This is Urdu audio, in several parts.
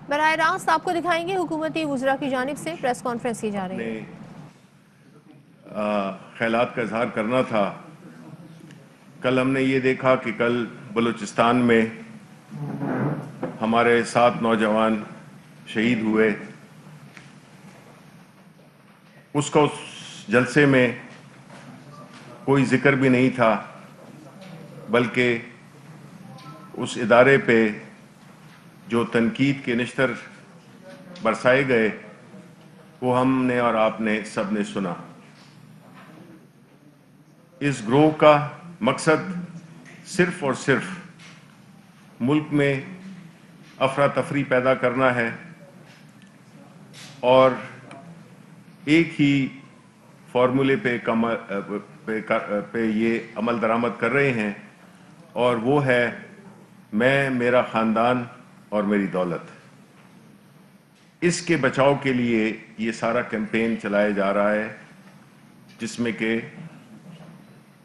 براہ راست آپ کو دکھائیں گے حکومتی وزراء کی جانب سے پریس کانفرنس کی جا رہی ہے۔ خیالات کا اظہار کرنا تھا۔ کل ہم نے یہ دیکھا کہ کل بلوچستان میں ہمارے 7 نوجوان شہید ہوئے۔ اس جلسے میں کوئی ذکر بھی نہیں تھا، بلکہ اس ادارے پہ جو تنقید کے نشتر برسائے گئے وہ ہم نے اور آپ نے سب نے سنا۔ اس گروہ کا مقصد صرف اور صرف ملک میں افراتفری پیدا کرنا ہے اور ایک ہی فارمولے پہ یہ عمل درآمد کر رہے ہیں، اور وہ ہے میں، میرا خاندان اور میری دولت۔ اس کے بچاؤ کے لیے یہ سارا کیمپین چلایا جا رہا ہے، جس میں کہ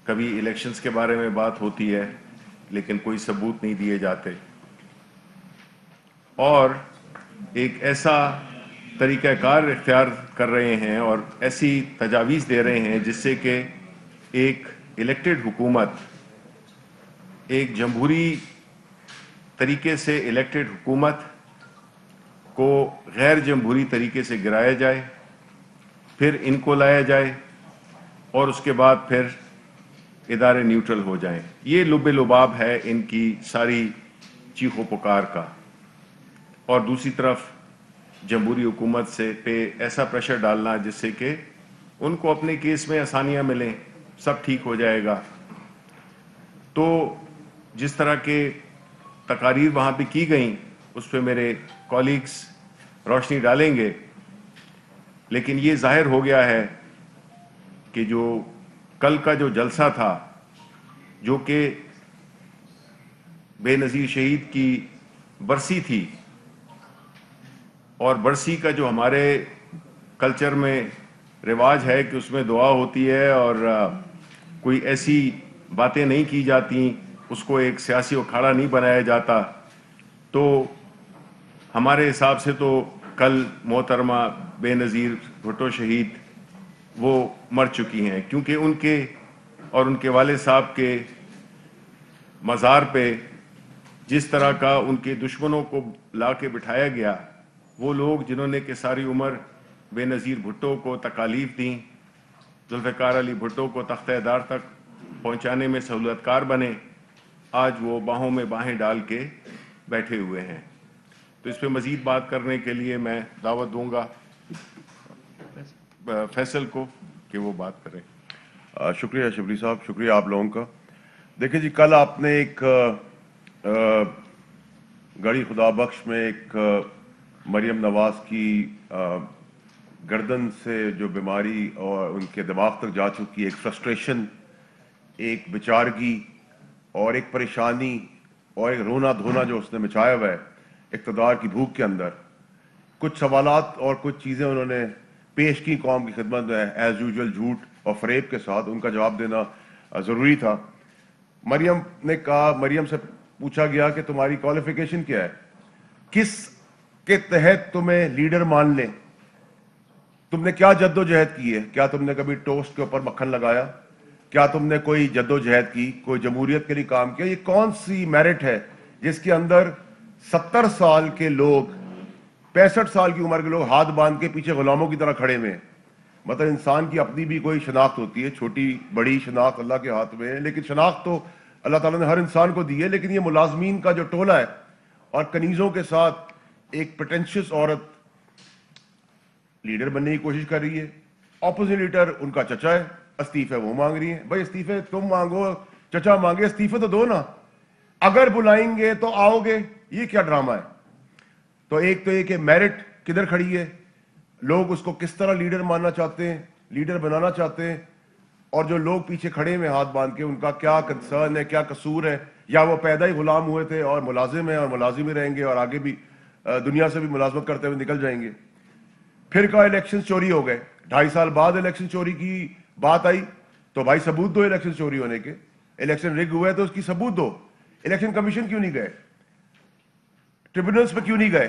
کبھی الیکشنز کے بارے میں بات ہوتی ہے لیکن کوئی ثبوت نہیں دیے جاتے، اور ایک ایسا طریقہ کار اختیار کر رہے ہیں اور ایسی تجاویز دے رہے ہیں جس سے کہ ایک الیکٹڈ حکومت، ایک جمہوری طریقے سے الیکٹڈ حکومت کو غیر جمہوری طریقے سے گرایا جائے، پھر ان کو لایا جائے اور اس کے بعد پھر ادارے نیوٹرل ہو جائیں۔ یہ لب لباب ہے ان کی ساری چیخ و پکار کا۔ اور دوسری طرف جمہوری حکومت سے پہ ایسا پریشر ڈالنا جس سے کہ ان کو اپنے کیس میں آسانیاں ملیں، سب ٹھیک ہو جائے گا۔ تو جس طرح کے تقاریر وہاں پہ کی گئیں اس پہ میرے کولیگز روشنی ڈالیں گے، لیکن یہ ظاہر ہو گیا ہے کہ جو کل کا جو جلسہ تھا، جو کہ بے نظیر شہید کی برسی تھی، اور برسی کا جو ہمارے کلچر میں رواج ہے کہ اس میں دعا ہوتی ہے اور کوئی ایسی باتیں نہیں کی جاتی، اس کو ایک سیاسی اکھاڑا نہیں بنایا جاتا، تو ہمارے حساب سے تو کل محترمہ بے نظیر بھٹو شہید وہ مر چکی ہیں، کیونکہ ان کے اور ان کے والد صاحب کے مزار پہ جس طرح کا ان کے دشمنوں کو لا کے بٹھایا گیا، وہ لوگ جنہوں نے کہ ساری عمر بے نظیر بھٹو کو تکالیف دیں، ذوالفقار علی بھٹو کو تختہ دار تک پہنچانے میں سہولت کار بنے، آج وہ باہوں میں باہیں ڈال کے بیٹھے ہوئے ہیں۔ تو اس پہ مزید بات کرنے کے لیے میں دعوت دوں گا فیصل کو کہ وہ بات کریں۔ شکریہ شبلی صاحب، شکریہ آپ لوگوں کا۔ دیکھیں جی، کل آپ نے ایک گڑھی خدا بخش میں ایک مریم نواز کی گردن سے جو بیماری اور ان کے دماغ تک جا چکی، ایک فرسٹریشن، ایک بیچارگی اور ایک پریشانی اور ایک رونا دھونا جو اس نے مچایا ہوا ہے اقتدار کی بھوک کے اندر، کچھ سوالات اور کچھ چیزیں انہوں نے پیش کی قوم کی خدمت میں ایز یوزول جھوٹ اور فریب کے ساتھ، ان کا جواب دینا ضروری تھا۔ مریم نے کہا، مریم سے پوچھا گیا کہ تمہاری کوالیفیکیشن کیا ہے، کس کے تحت تمہیں لیڈر مان لیں، تم نے کیا جد و جہد کی ہے، کیا تم نے کبھی ٹوسٹ کے اوپر مکھن لگایا، کیا تم نے کوئی جد و جہد کی، کوئی جمہوریت کے لیے کام کیا، یہ کون سی میرٹ ہے جس کے اندر 70 سال کے لوگ، 65 سال کی عمر کے لوگ ہاتھ باندھ کے پیچھے غلاموں کی طرح کھڑے ہوئے ہیں۔ مطلب انسان کی اپنی بھی کوئی شناخت ہوتی ہے، چھوٹی بڑی شناخت اللہ کے ہاتھ میں ہے، لیکن شناخت تو اللہ تعالیٰ نے ہر انسان کو دی ہے، لیکن یہ ملازمین کا جو ٹولہ ہے اور کنیزوں کے ساتھ ایک پریٹینشیس عورت لیڈر بننے کی کوشش کر رہی ہے۔ اپوزٹ لیڈر ان کا چچا ہے، استعفے وہ مانگ رہی ہیں۔ بھائی استعفے تم مانگو، چچا مانگے، استعفے تو دو نا، اگر بلائیں گے تو آؤ گے، یہ کیا ڈرامہ ہے؟ تو ایک تو یہ کہ میرٹ کدھر کھڑی ہے، لوگ اس کو کس طرح لیڈر ماننا چاہتے ہیں، لیڈر بنانا چاہتے ہیں، اور جو لوگ پیچھے کھڑے میں ہاتھ باندھ کے ان کا کیا کنسرن ہے، کیا قصور ہے، یا وہ پیدا ہی غلام ہوئے تھے اور ملازم ہیں اور ملازم ہی رہیں گے اور آگے بھی دنیا سے بھی ملازمت کرتے ہوئے نکل جائیں گے۔ پھر کہا الیکشن چوری ہو گئے، 2.5 سال بعد الیکشن چوری کی بات آئی تو بھائی ثبوت دو الیکشن چوری ہونے کے، الیکشن رگ ہوئے تو اس کی ثبوت دو۔ الیکشن کمیشن کیوں نہیں گئے، ٹریبونلز پہ کیوں نہیں گئے،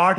8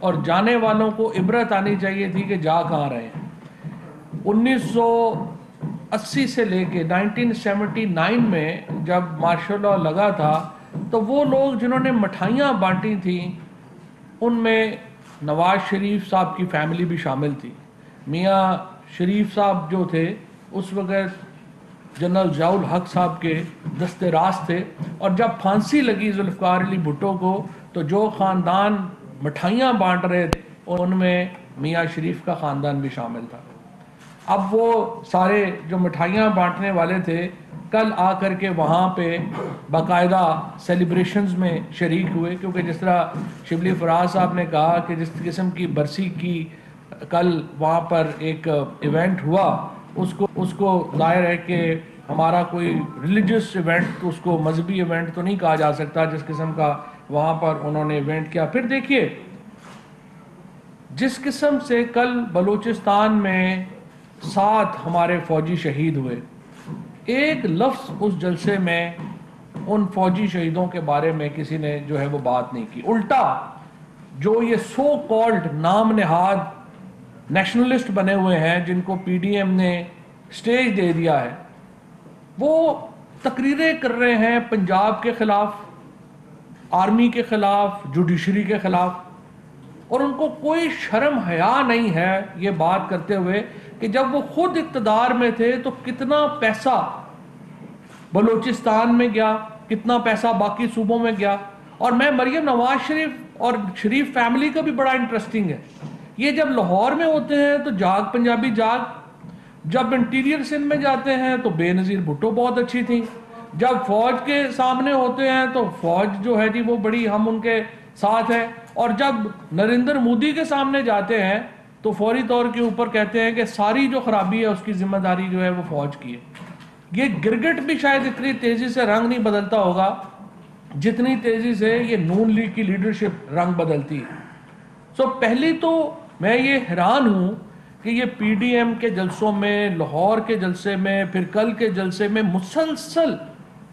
اور جانے والوں کو عبرت آنی چاہیے تھی کہ جا کہاں رہے ہیں۔ 1980 سے لے کے 1979 میں جب مارشل لاء لگا تھا تو وہ لوگ جنہوں نے مٹھائیاں بانٹی تھیں ان میں نواز شریف صاحب کی فیملی بھی شامل تھی۔ میاں شریف صاحب جو تھے اس وقت جنرل ضیاء الحق صاحب کے دست راست تھے، اور جب پھانسی لگی ذوالفقار علی بھٹو کو تو جو خاندان مٹھائیاں بانٹ رہے تھے ان میں میاں شریف کا خاندان بھی شامل تھا۔ اب وہ سارے جو مٹھائیاں بانٹنے والے تھے کل آ کر کے وہاں پہ باقاعدہ سیلیبریشنز میں شریک ہوئے، کیونکہ جس طرح شبلی فراز صاحب نے کہا کہ جس قسم کی برسی کی کل وہاں پر ایک ایونٹ ہوا، اس کو ظاہر ہے کہ ہمارا کوئی ریلیجس ایونٹ، اس کو مذہبی ایونٹ تو نہیں کہا جا سکتا جس قسم کا وہاں پر انہوں نے ایونٹ کیا۔ پھر دیکھیے جس قسم سے کل بلوچستان میں 7 ہمارے فوجی شہید ہوئے، ایک لفظ اس جلسے میں ان فوجی شہیدوں کے بارے میں کسی نے جو ہے وہ بات نہیں کی، الٹا جو یہ سو کالڈ نام نہاد نیشنلسٹ بنے ہوئے ہیں جن کو پی ڈی ایم نے سٹیج دے دیا ہے، وہ تقریریں کر رہے ہیں پنجاب کے خلاف، آرمی کے خلاف، جوڈیشری کے خلاف، اور ان کو کوئی شرم حیا نہیں ہے یہ بات کرتے ہوئے کہ جب وہ خود اقتدار میں تھے تو کتنا پیسہ بلوچستان میں گیا، کتنا پیسہ باقی صوبوں میں گیا۔ اور میں مریم نواز شریف اور شریف فیملی کا بھی بڑا انٹرسٹنگ ہے، یہ جب لاہور میں ہوتے ہیں تو جاگ پنجابی جاگ، جب انٹیریئر سندھ میں جاتے ہیں تو بے نظیر بھٹو بہت اچھی تھی، جب فوج کے سامنے ہوتے ہیں تو فوج جو ہے جی وہ بڑی ہم ان کے ساتھ ہے، اور جب نریندر مودی کے سامنے جاتے ہیں تو فوری طور کے اوپر کہتے ہیں کہ ساری جو خرابی ہے اس کی ذمہ داری جو ہے وہ فوج کی ہے۔ یہ گرگٹ بھی شاید اتنی تیزی سے رنگ نہیں بدلتا ہوگا جتنی تیزی سے یہ نون لیگ کی لیڈرشپ رنگ بدلتی ہے۔ پہلی تو میں یہ حیران ہوں کہ یہ پی ڈی ایم کے جلسوں میں، لاہور کے جلسے میں، پھر کل کے جلسے میں مسلسل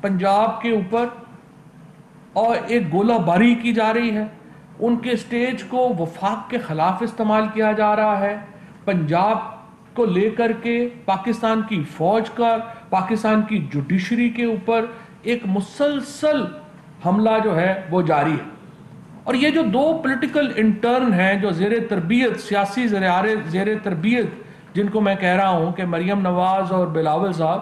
پنجاب کے اوپر اور ایک گولہ باری کی جا رہی ہے، ان کے سٹیج کو وفاق کے خلاف استعمال کیا جا رہا ہے، پنجاب کو لے کر کے پاکستان کی فوج کا، پاکستان کی جوڈیشری کے اوپر ایک مسلسل حملہ جو ہے وہ جاری ہے۔ اور یہ جو 2 پولیٹیکل انٹرن ہیں جو زیر تربیت، سیاسی زیر تربیت جن کو میں کہہ رہا ہوں کہ مریم نواز اور بلاول صاحب،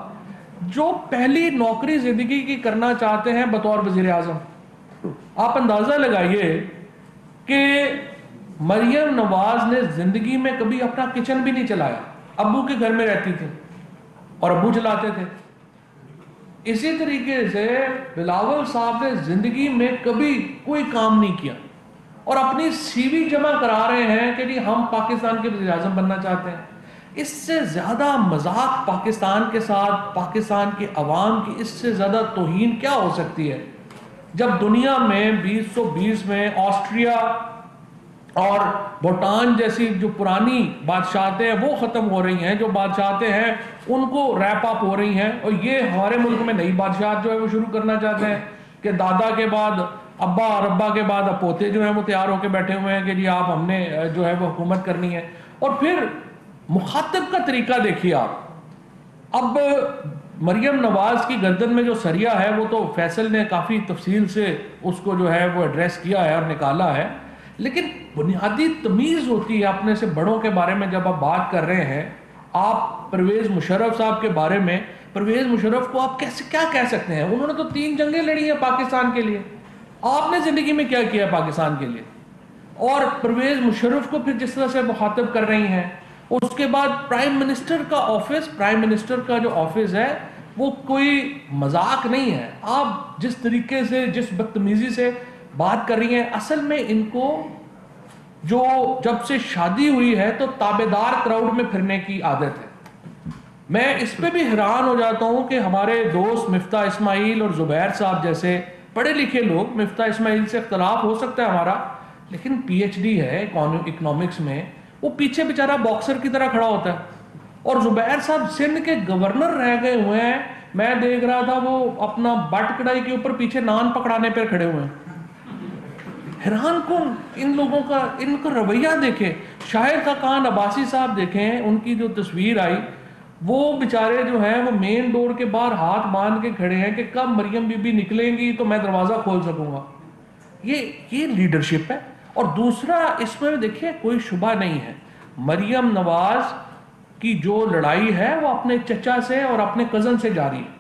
جو پہلی نوکری زندگی کی کرنا چاہتے ہیں بطور وزیر اعظم، آپ اندازہ لگائیے کہ مریم نواز نے زندگی میں کبھی اپنا کچن بھی نہیں چلایا، ابو کے گھر میں رہتی تھی اور ابو چلاتے تھے۔ اسی طریقے سے بلاول صاحب نے زندگی میں کبھی کوئی کام نہیں کیا اور اپنی سی وی جمع کرا رہے ہیں کہ جی ہم پاکستان کے وزیر اعظم بننا چاہتے ہیں۔ اس سے زیادہ مذاق پاکستان کے ساتھ، پاکستان کے عوام کی اس سے زیادہ توہین کیا ہو سکتی ہے، جب دنیا میں 2020 میں آسٹریا اور بھوٹان جیسی جو پرانی بادشاہتیں ہیں وہ ختم ہو رہی ہیں، جو بادشاہتیں ہیں ان کو ریپ اپ ہو رہی ہیں، اور یہ ہمارے ملک میں نئی بادشاہت جو ہے وہ شروع کرنا چاہتے ہیں کہ دادا کے بعد ابا اور ابا کے بعد اب پوتے جو ہیں وہ تیار ہو کے بیٹھے ہوئے ہیں کہ جی آپ ہم نے جو ہے وہ حکومت کرنی ہے۔ اور پھر مخاطب کا طریقہ دیکھیے آپ، اب مریم نواز کی گردن میں جو سریا ہے وہ تو فیصل نے کافی تفصیل سے اس کو جو ہے وہ ایڈریس کیا ہے اور نکالا ہے، لیکن بنیادی تمیز ہوتی ہے اپنے سے بڑوں کے بارے میں جب آپ بات کر رہے ہیں۔ آپ پرویز مشرف صاحب کے بارے میں، پرویز مشرف کو آپ کیسے کیا کہہ سکتے ہیں؟ انہوں نے تو 3 جنگیں لڑی ہیں پاکستان کے لیے، آپ نے زندگی میں کیا کیا پاکستان کے لیے؟ اور پرویز مشرف کو پھر جس طرح سے مخاطب کر رہی ہیں، اس کے بعد پرائم منسٹر کا آفس، پرائم منسٹر کا جو آفس ہے وہ کوئی مذاق نہیں ہے۔ آپ جس طریقے سے، جس بدتمیزی سے بات کر رہی ہیں، اصل میں ان کو جو جب سے شادی ہوئی ہے تو تابعدار کراؤڈ میں پھرنے کی عادت ہے۔ میں اس پہ بھی حیران ہو جاتا ہوں کہ ہمارے دوست مفتاح اسماعیل اور زبیر صاحب جیسے پڑھے لکھے لوگ، مفتاح اسماعیل سے اختلاف ہو سکتا ہے ہمارا، لیکن پی ایچ ڈی ہے اکنامکس میں، وہ پیچھے بیچارہ باکسر کی طرح کھڑا ہوتا ہے۔ اور زبیر صاحب سندھ کے گورنر رہ گئے ہوئے ہیں، میں دیکھ رہا تھا وہ اپنا بٹ کڑائی کے اوپر پیچھے نان پکڑانے پہ کھڑے ہوئے ہیں۔ حیران کن ان لوگوں کا ان کا رویہ دیکھیں. شاہد خاقان عباسی صاحب دیکھیں, ان کی جو تصویر آئی, وہ بیچارے جو ہیں وہ مین ڈور کے باہر ہاتھ باندھ کے کھڑے ہیں کہ کب مریم بی بی نکلیں گی تو میں دروازہ کھول سکوں گا. یہ لیڈرشپ ہے. اور دوسرا اس میں دیکھیں کوئی شبہ نہیں ہے, مریم نواز کی جو لڑائی ہے وہ اپنے چچا سے اور اپنے کزن سے جاری ہے.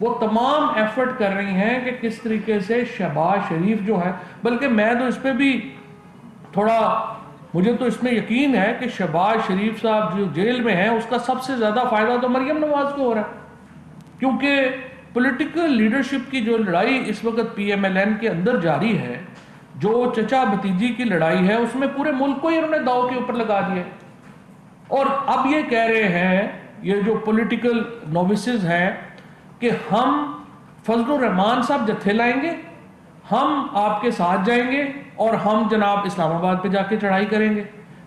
وہ تمام ایفرٹ کر رہی ہیں کہ کس طریقے سے شہباز شریف جو ہے, بلکہ میں تو اس پہ بھی تھوڑا, مجھے تو اس میں یقین ہے کہ شہباز شریف صاحب جو جیل میں ہیں اس کا سب سے زیادہ فائدہ تو مریم نواز کو ہو رہا ہے, کیونکہ پولیٹیکل لیڈرشپ کی جو لڑائی اس وقت پی ایم ایل این کے اندر جاری ہے, جو چچا بھتیجی کی لڑائی ہے, اس میں پورے ملک کو ہی انہوں نے داؤ کے اوپر لگا دیا. اور اب یہ کہہ رہے ہیں یہ جو پولیٹیکل نووسز ہیں کہ ہم فضل الرحمان صاحب جتھے لائیں گے, ہم آپ کے ساتھ جائیں گے اور ہم جناب اسلام آباد پہ جا کے چڑھائی کریں گے.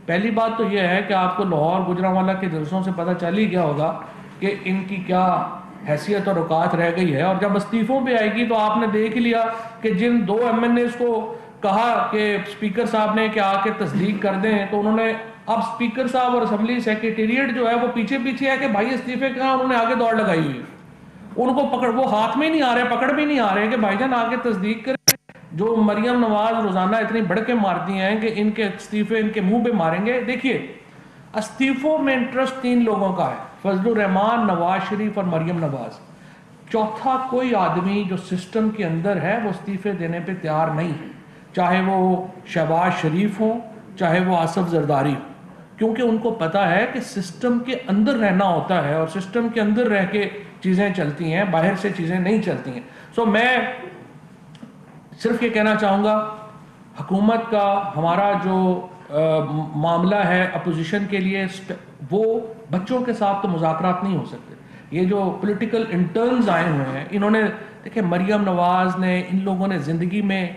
پہلی بات تو یہ ہے کہ آپ کو لاہور گجرانوالہ کے جلسوں سے پتہ چل ہی گیا ہوگا کہ ان کی کیا حیثیت اور اوقات رہ گئی ہے. اور جب استعفوں پہ آئے گی تو آپ نے دیکھ لیا کہ جن 2 MNAs کو کہا کہ اسپیکر صاحب نے کہ آ کے تصدیق کر دیں, تو انہوں نے اب اسپیکر صاحب اور اسمبلی سیکریٹریٹ جو ہے وہ پیچھے ہے کہ بھائی استعفے کہاں, انہوں نے آگے دوڑ لگائی ہوئی, ان کو پکڑ, وہ ہاتھ میں نہیں آ رہے, پکڑ بھی نہیں آ رہے کہ بھائی جان آگے تصدیق کریں. جو مریم نواز روزانہ اتنی بڑھ کے مارتی ہیں کہ ان کے استعفے ان کے منہ پہ ماریں گے. دیکھیے استعفوں میں انٹرسٹ 3 لوگوں کا ہے, فضل الرحمان, نواز شریف اور مریم نواز. چوتھا کوئی آدمی جو سسٹم کے اندر ہے وہ استعفے دینے پہ تیار نہیں ہے, چاہے وہ شہباز شریف ہوں چاہے وہ آصف زرداری ہوں, کیونکہ ان کو پتا ہے کہ سسٹم کے اندر رہنا ہوتا ہے اور سسٹم کے اندر رہ کے چیزیں چلتی ہیں, باہر سے چیزیں نہیں چلتی ہیں. سو میں صرف یہ کہنا چاہوں گا, حکومت کا ہمارا جو معاملہ ہے اپوزیشن کے لیے, وہ بچوں کے ساتھ تو مذاکرات نہیں ہو سکتے. یہ جو پولیٹیکل انٹرنز آئے ہوئے ہیں, انہوں نے دیکھیں مریم نواز نے, ان لوگوں نے زندگی میں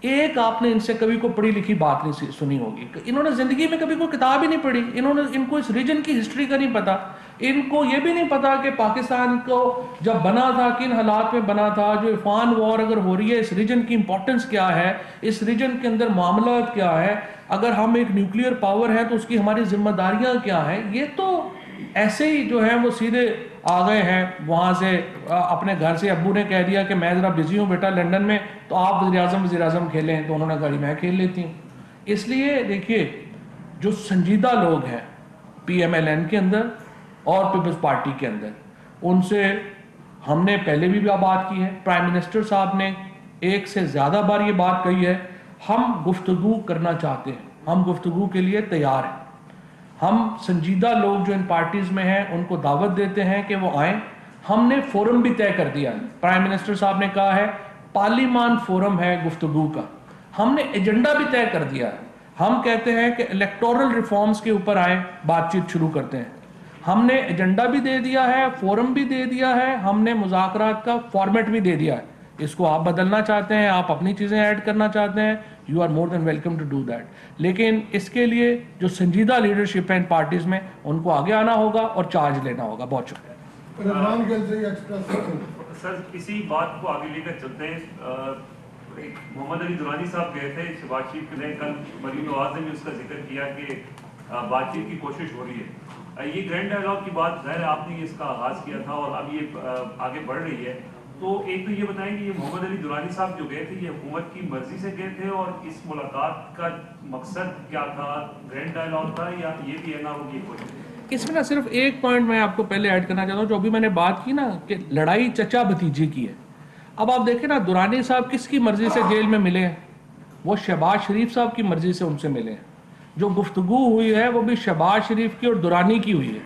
ایک, آپ نے ان سے کبھی کوئی پڑھی لکھی بات نہیں سنی ہوگی, انہوں نے زندگی میں کبھی کوئی کتاب ہی نہیں پڑھی, ان کو اس ریجن کی ہسٹری کا نہیں پتا, ان کو یہ بھی نہیں پتا کہ پاکستان کو جب بنا تھا کن حالات میں بنا تھا, جو افغان وار اگر ہو رہی ہے اس ریجن کی امپورٹنس کیا ہے, اس ریجن کے اندر معاملات کیا ہے, اگر ہم ایک نیوکلیئر پاور ہے تو اس کی ہماری ذمہ داریاں کیا ہیں. یہ تو ایسے ہی جو ہیں وہ سیدھے آ گئے ہیں وہاں سے, اپنے گھر سے ابو نے کہہ دیا کہ میں ذرا بزی ہوں بیٹا لنڈن میں, تو آپ وزیر اعظم کھیلیں, تو انہوں نے کہا میں کھیل لیتی ہوں. اس لیے دیکھیے جو سنجیدہ لوگ ہیں پی ایم ایل این کے اندر اور پیپلز پارٹی کے اندر, ان سے ہم نے پہلے بھی بات کی ہے, پرائم منسٹر صاحب نے ایک سے زیادہ بار یہ بات کہی ہے, ہم گفتگو کرنا چاہتے ہیں, ہم گفتگو کے لیے تیار ہیں. ہم سنجیدہ لوگ جو ان پارٹیز میں ہیں ان کو دعوت دیتے ہیں کہ وہ آئیں. ہم نے فورم بھی طے کر دیا ہے, پرائم منسٹر صاحب نے کہا ہے پارلیمان فورم ہے گفتگو کا. ہم نے ایجنڈا بھی طے کر دیا ہے, ہم کہتے ہیں کہ الیکٹورل ریفارمز کے اوپر آئیں, بات چیت شروع کرتے ہیں. ہم نے ایجنڈا بھی دے دیا ہے, فورم بھی دے دیا ہے, ہم نے مذاکرات کا فارمیٹ بھی دے دیا ہے. اس کو آپ بدلنا چاہتے ہیں, آپ اپنی چیزیں ایڈ کرنا چاہتے ہیں, you are more than welcome to do that. لیکن اس کے لیے جو سنجیدہ لیڈرشپ ہے ان پارٹیز میں, ان کو آگے آنا ہوگا اور چارج لینا ہوگا. بہت شکریہ. سر اسی بات کو آگے لے کر چلتے ہیں. محمد علی درانی صاحب گئے تھے شہباز شریف کے, کل مریم نواز نے بھی اس کا ذکر کیا کہ بات چیت کی کوشش ہو رہی ہے. یہ گرینڈ ڈائیلاگ کی بات ظاہر ہے آپ نے اس کا آغاز کیا تھا اور اب یہ آگے بڑھ رہی ہے. تو ایک تو یہ بتائیں کہ یہ محمد علی درانی صاحب جو گئے تھے یہ حکومت کی مرضی سے گئے تھے, اور اس ملاقات کا مقصد کیا تھا, گرینڈ ڈائیلاگ تھا یا یہ بھی ہے نہ ہوگی کوشش؟ اس میں نا صرف ایک پوائنٹ میں آپ کو پہلے ایڈ کرنا چاہتا ہوں, جو ابھی میں نے بات کی نا کہ لڑائی چچا بھتیجی کی ہے. اب آپ دیکھیں نا درانی صاحب کس کی مرضی سے جیل میں ملے ہیں, وہ شہباز شریف صاحب کی مرضی سے ان سے ملے ہیں. جو گفتگو ہوئی ہے وہ بھی شہباز شریف کی اور درانی کی ہوئی ہے.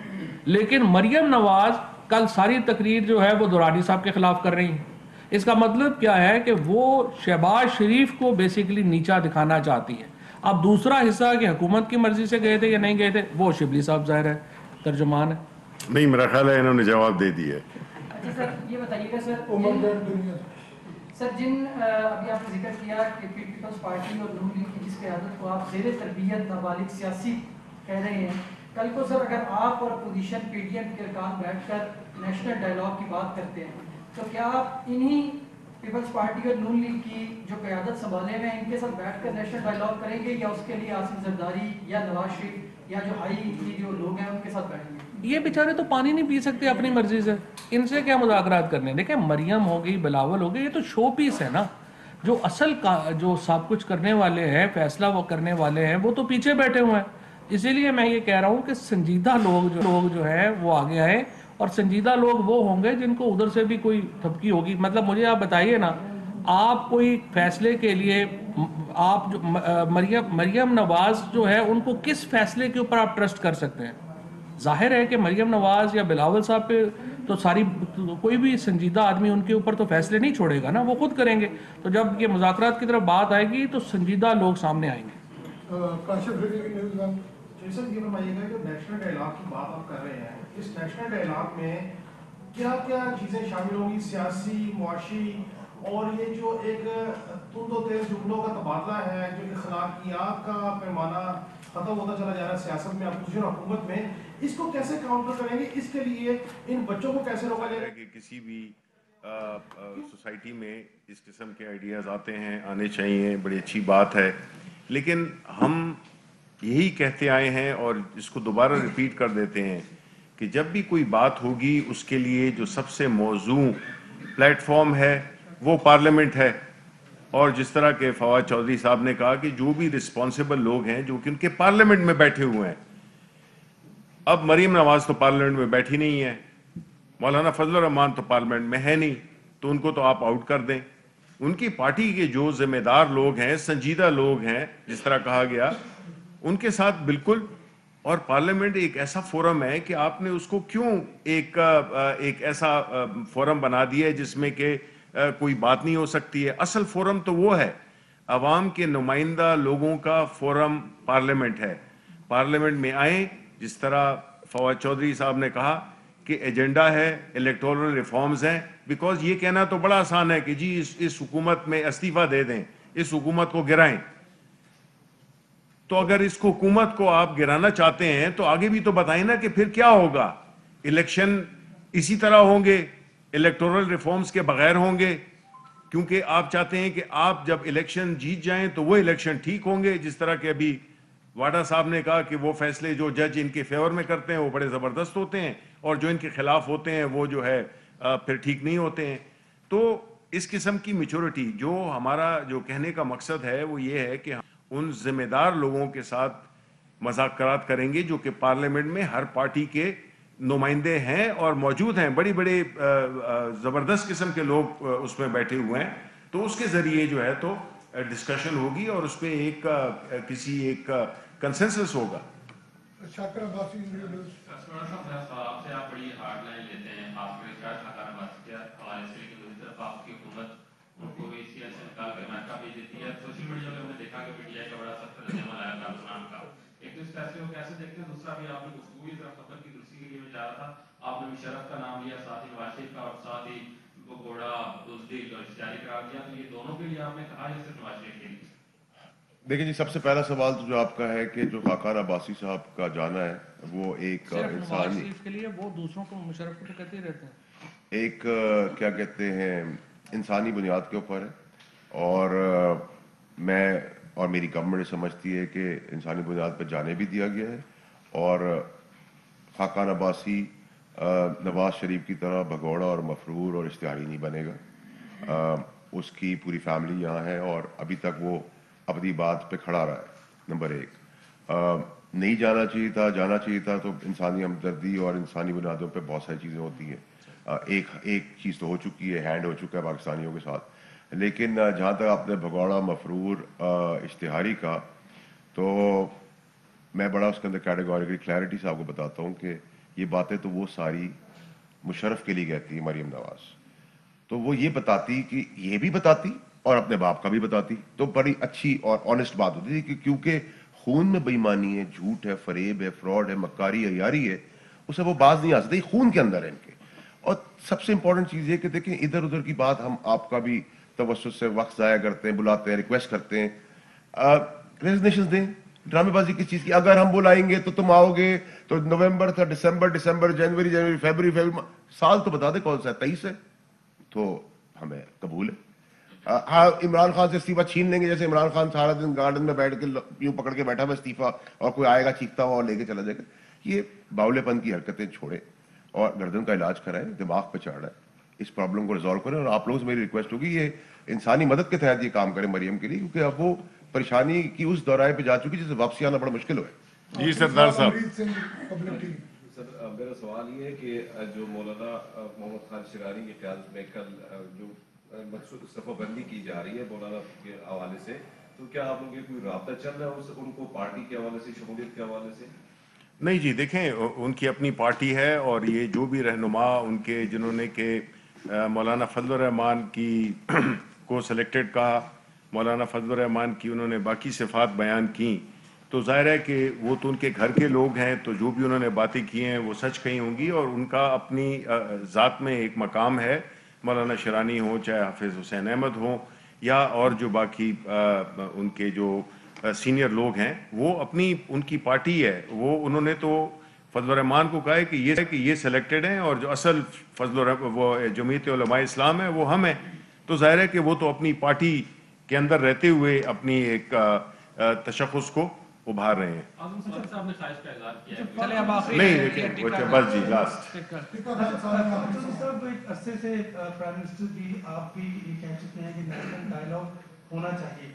لیکن مریم نواز کل ساری تقریر جو ہے وہ درانی صاحب کے خلاف کر رہی ہیں. اس کا مطلب کیا ہے کہ وہ شہباز شریف کو بیسیکلی نیچا دکھانا چاہتی ہیں. اب دوسرا حصہ کہ حکومت کی مرضی سے گئے تھے یا نہیں گئے تھے, وہ شبلی صاحب ظاہر ہے ترجمان ہے. نہیں, میرا خیال ہے انہوں نے جواب دے دیا ہے. اچھا سر یہ بتائیے گا سر جن ابھی آپ نے ذکر کیا کہ پیپلز پارٹی اور نون لیگ کی جس قیادت کو آپ زیر تربیت نابالغ سیاسی کہہ رہے ہیں, کل کو سر اگر آپ اور اپوزیشن PDM کے ارکان بیٹھ کر نیشنل ڈائیلاگ کی بات کرتے ہیں تو کیا آپ انہی پیپلز پارٹی اور نون لیگ کی جو قیادت سنبھالے ہوئے ہیں ان کے ساتھ بیٹھ کر نیشنل ڈائیلاگ کریں گے یا اس کے لیے آصف زرداری یا نواز شریف یا جو ہائی کی جو لوگ ہیں ان کے ساتھ بیٹھیں گے؟ یہ بیچارے تو پانی نہیں پی سکتے اپنی مرضی سے, ان سے کیا مذاکرات کرنے. دیکھیں مریم ہو گئی, بلاول ہو گئی, یہ تو شو پیس ہے نا. جو اصل جو سب کچھ کرنے والے ہیں, فیصلہ وہ کرنے والے ہیں, وہ تو پیچھے بیٹھے ہوئے ہیں. اسی لیے میں یہ کہہ رہا ہوں کہ سنجیدہ لوگ جو ہیں وہ آگے آئے, اور سنجیدہ لوگ وہ ہوں گے جن کو ادھر سے بھی کوئی تھپکی ہوگی. مطلب مجھے آپ بتائیے نا, آپ کوئی فیصلے کے لیے آپ جو مریم نواز جو ہے ان کو کس فیصلے کے اوپر آپ ٹرسٹ کر سکتے ہیں؟ ظاہر ہے کہ مریم نواز یا بلاول صاحب پہ تو کوئی بھی سنجیدہ آدمی ان کے اوپر تو فیصلے نہیں چھوڑے گا نا, وہ خود کریں گے. تو جب یہ مذاکرات کی طرف بات آئے گی تو سنجیدہ لوگ سامنے آئیں گے. جیسن یہ فرمائیے گا کہ نیشنل ڈائیلاگ کی بات آپ کر رہے ہیں, اس نیشنل ڈائیلاگ میں کیا کیا چیزیں شامل ہوں گی؟ سیاسی, معاشی, اور یہ جو ایک تند و تیز جملوں کا تبادلہ ہے, جو اخلاقیات کا پیمانہ ختم ہوتا چلا جا رہا ہے سیاست میں, اپوزیشن حکومت میں, اس کو کیسے کاؤنٹر کریں گے؟ اس کے لیے ان بچوں کو کیسے روکا جائے گا؟ کہ کسی بھی سوسائٹی میں اس قسم کے آئیڈیاز آتے ہیں, آنے چاہیے, بڑی اچھی بات ہے. لیکن ہم یہی کہتے آئے ہیں اور اس کو دوبارہ ریپیٹ کر دیتے ہیں کہ جب بھی کوئی بات ہوگی اس کے لیے جو سب سے موزوں پلیٹ فارم ہے وہ پارلیمنٹ ہے. اور جس طرح کہ فواد چودھری صاحب نے کہا کہ جو بھی رسپانسبل لوگ ہیں جو کہ ان کے پارلیمنٹ میں بیٹھے ہوئے ہیں, اب مریم نواز تو پارلیمنٹ میں بیٹھی نہیں ہے, مولانا فضل الرحمان تو پارلیمنٹ میں ہے نہیں, تو ان کو تو آپ آؤٹ کر دیں. ان کی پارٹی کے جو ذمہ دار لوگ ہیں, سنجیدہ لوگ ہیں, جس طرح کہا گیا, ان کے ساتھ بالکل. اور پارلیمنٹ ایک ایسا فورم ہے کہ آپ نے اس کو کیوں ایک ایسا فورم بنا دیا ہے جس میں کہ کوئی بات نہیں ہو سکتی ہے؟ اصل فورم تو وہ ہے, عوام کے نمائندہ لوگوں کا فورم پارلیمنٹ ہے. پارلیمنٹ میں آئیں, جس طرح فواد چودھری صاحب نے کہا کہ ایجنڈا ہے, الیکٹورل ریفارمز ہیں. بیکاز یہ کہنا تو بڑا آسان ہے کہ جی اس حکومت میں استعفیٰ دے دیں, اس حکومت کو گرائیں. تو اگر اس حکومت کو آپ گرانا چاہتے ہیں تو آگے بھی تو بتائیں نا کہ پھر کیا ہوگا. الیکشن اسی طرح ہوں گے, الیکٹورل ریفارمز کے بغیر ہوں گے, کیونکہ آپ چاہتے ہیں کہ آپ جب الیکشن جیت جائیں تو وہ الیکشن ٹھیک ہوں گے. جس طرح کہ ابھی واڈا صاحب نے کہا کہ وہ فیصلے جو جج ان کے فیور میں کرتے ہیں وہ بڑے زبردست ہوتے ہیں, اور جو ان کے خلاف ہوتے ہیں وہ جو ہے پھر ٹھیک نہیں ہوتے ہیں. تو اس قسم کی میچورٹی, جو ہمارا جو کہنے کا مقصد ہے وہ یہ ہے کہ ان ذمہ دار لوگوں کے ساتھ مذاکرات کریں گے جو کہ پارلیمنٹ میں ہر پارٹی کے نمائندے ہیں اور موجود ہیں, بڑی بڑے زبردست قسم کے لوگ اس میں بیٹھے ہوئے ہیں. تو اس کے ذریعے جو ہے تو ڈسکشن ہوگی اور اس پہ کسی ایک کنسنسس ہوگا. شاکر عباسی آپ سے آپ بڑی ہارڈ لائن لیتے ہیں, آپ کے شاکر عباسی کے حوالے سے, لیکن دوسری طرف آپ کی حکومت ان کو بھی سی ایل سے نکال کر امریکہ بھیج دیتی ہے. سوشل میڈیا پہ ہم نے دیکھا کہ پی ٹی آئی کا بڑا سخت رد عمل آیا کارکنان کا. ایک تو اس فیصلے کو کیسے دیکھتے ہیں, دوسرا بھی آپ نے گفتگو کی طرف خبر کی درستی کے لیے میں جا رہا تھا, آپ نے مشرف کا نام لیا, ساتھ ہی نواز شریف کا, اور ساتھ ہی گھوڑا بزدل اور اشتہاری قرار دیا. تو یہ دونوں کے لیے آپ نے کہا یا صرف نواز شریف کے لیے؟ دیکھیں جی, سب سے پہلا سوال تو جو آپ کا ہے کہ جو خاقان عباسی صاحب کا جانا ہے وہ ایک انسانی کے لیے, وہ دوسروں کو مشرف کو تو کہتے ہی رہتے ہیں, ایک کیا کہتے ہیں انسانی بنیاد کے اوپر ہے. اور میں اور میری گورنمنٹ سمجھتی ہے کہ انسانی بنیاد پہ جانے بھی دیا گیا ہے. اور خاقان عباسی نواز شریف کی طرح بھگوڑا اور مفرور اور اشتہاری نہیں بنے گا. اس کی پوری فیملی یہاں ہے اور ابھی تک وہ اپنی بات پہ کھڑا رہا ہے. نمبر ایک, نہیں جانا چاہیے تھا, جانا چاہیے تھا. تو انسانی ہمدردی اور انسانی بنیادوں پہ بہت ساری چیزیں ہوتی ہیں. ایک چیز تو ہو چکی ہے, ہینڈ ہو چکا ہے پاکستانیوں کے ساتھ. لیکن جہاں تک آپ نے بھگوڑا مفرور اشتہاری کا, تو میں بڑا اس کے اندر کیٹیگوریکلی کلیئرٹی سے آپ کو بتاتا ہوں کہ یہ باتیں تو وہ ساری مشرف کے لیے کہتی ہے مریم نواز. تو وہ یہ بتاتی کہ یہ بھی بتاتی اور اپنے باپ کا بھی بتاتی, تو بڑی اچھی اور آنےسٹ بات ہوتی تھی. کیونکہ خون میں بے ایمانی ہے, جھوٹ ہے, فریب ہے, فراڈ ہے, مکاری عیاری ہے, اسے وہ باز نہیں آ سکتی, خون کے اندر ہے ان کے. اور سب سے امپورٹنٹ چیز یہ کہ دیکھیں ادھر ادھر کی بات ہم آپ کا بھی توسط سے وقت ضائع کرتے ہیں, بلاتے ہیں, ریکویسٹ کرتے ہیں, ریزگنیشن دیں. ڈرامے بازی کس چیز کی؟ اگر ہم بلائیں گے تو تم آؤ گے, تو نومبر تھا, دسمبر, جنوری, فیبruary, سال تو بتا دے کون سا ہے, 23 ہے, تو ہمیں قبول ہے. ہاں عمران خان سے استعفیٰ چھین لیں گے, جیسے عمران خان سارا دن گارڈن میں بیٹھ کے یوں پکڑ کے بیٹھا ہوا استعفیٰ, اور کوئی آئے گا چیختا ہوا اور لے کے چلا جائے گا. یہ باولے پن کی حرکتیں چھوڑیں اور گردن کا علاج کرائیں, دماغ پہ چڑھ رہا ہے, اس پرابلم کو ریزالو کریں. اور آپ لوگوں سے میری ریکویسٹ ہوگی یہ انسانی مدد کے تحت یہ کام کریں مریم کے لیے, کیونکہ اب وہ پریشانی کی اس دورائے پہ جا چکی جس سے واپسی آنا بڑا مشکل ہو ہے. جی سردار صاحب. سر میرا سوال یہ ہے کہ جو مولانا محمد خان شراری کی قیادت میں کل جو مخصوص صفحہ بندی کی جا رہی ہے مولانا کے حوالے سے, تو کیا آپ لوگوں کے کوئی رابطہ چل رہا ہے ان کو پارٹی کے حوالے سے, شمولیت کے حوالے سے؟ نہیں جی, دیکھیں ان کی اپنی پارٹی ہے, اور یہ جو بھی رہنما ان کے جنہوں نے کہ مولانا فضل الرحمان کی کو سلیکٹڈ کہا, مولانا فضل الرحمان کی انہوں نے باقی صفات بیان کی, تو ظاہر ہے کہ وہ تو ان کے گھر کے لوگ ہیں, تو جو بھی انہوں نے باتیں کی ہیں وہ سچ کہی ہوں گی, اور ان کا اپنی ذات میں ایک مقام ہے. مولانا شرانی ہوں, چاہے حافظ حسین احمد ہوں, یا اور جو باقی ان کے جو سینئر لوگ ہیں, وہ اپنی ان کی پارٹی ہے. وہ انہوں نے تو فضل الرحمان کو کہا ہے کہ یہ سلیکٹڈ ہیں, اور جو اصل وہ جمعیت علماء اسلام ہے وہ ہم ہیں. تو ظاہر ہے کہ وہ تو اپنی پارٹی کے اندر رہتے ہوئے اپنی ایک تشخص کو ابھار رہے ہیں. نہیں دیکھیں بس جی لاسٹ. صاحب ایک عرصے سے پرائم منسٹر بھی آپ بھی یہ کہہ چکے ہیں کہ نیشنل ڈائیلاگ ہونا چاہیے.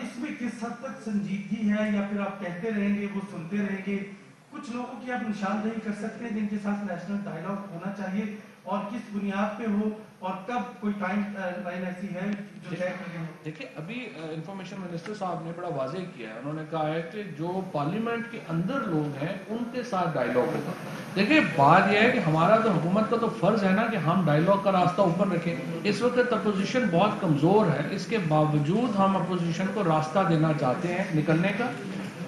اس میں کس حد تک سنجیدگی ہے, یا پھر آپ کہتے رہیں گے وہ سنتے رہیں گے؟ کچھ لوگوں کی آپ نشاندہی کر سکتے ہیں جن کے ساتھ نیشنل ڈائیلاگ ہونا چاہیے, اور کس بنیاد پہ ہو, اور کب کوئی ٹائم لائن ایسی ہے جو طے کریں؟ دیکھیں ابھی انفارمیشن منسٹر صاحب نے بڑا واضح کیا ہے, انہوں نے کہا ہے کہ جو پارلیمنٹ کے اندر لوگ ہیں ان کے ساتھ ڈائیلاگ ہوگا. دیکھیں بات یہ ہے کہ ہمارا تو حکومت کا تو فرض ہے نا کہ ہم ڈائیلاگ کا راستہ اوپر رکھیں. اس وقت اپوزیشن بہت کمزور ہے, اس کے باوجود ہم اپوزیشن کو راستہ دینا چاہتے ہیں نکلنے کا,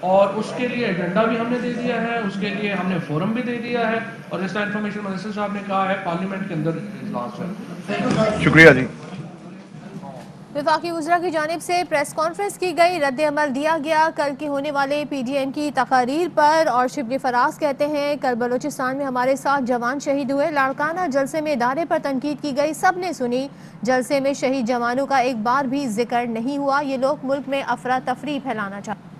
اور اس کے لیے ایجنڈا بھی ہم نے دے دیا ہے, اس کے لیے ہم نے فورم بھی دے دیا ہے, اور جس طرح انفارمیشن منسٹر صاحب نے کہا ہے پارلیمنٹ کے اندر اجلاس ہے. شکریہ جی. وفاقی وزراء کی جانب سے پریس کانفرنس کی گئی, رد عمل دیا گیا کل کے ہونے والے پی ڈی ایم کی تقاریر پر, اور شبلی فراز کہتے ہیں کل بلوچستان میں ہمارے ساتھ جوان شہید ہوئے, لاڑکانہ جلسے میں ادارے پر تنقید کی گئی, سب نے سنی, جلسے میں شہید جوانوں کا ایک بار بھی ذکر نہیں ہوا, یہ لوگ ملک میں افراتفری پھیلانا چاہتے ہیں.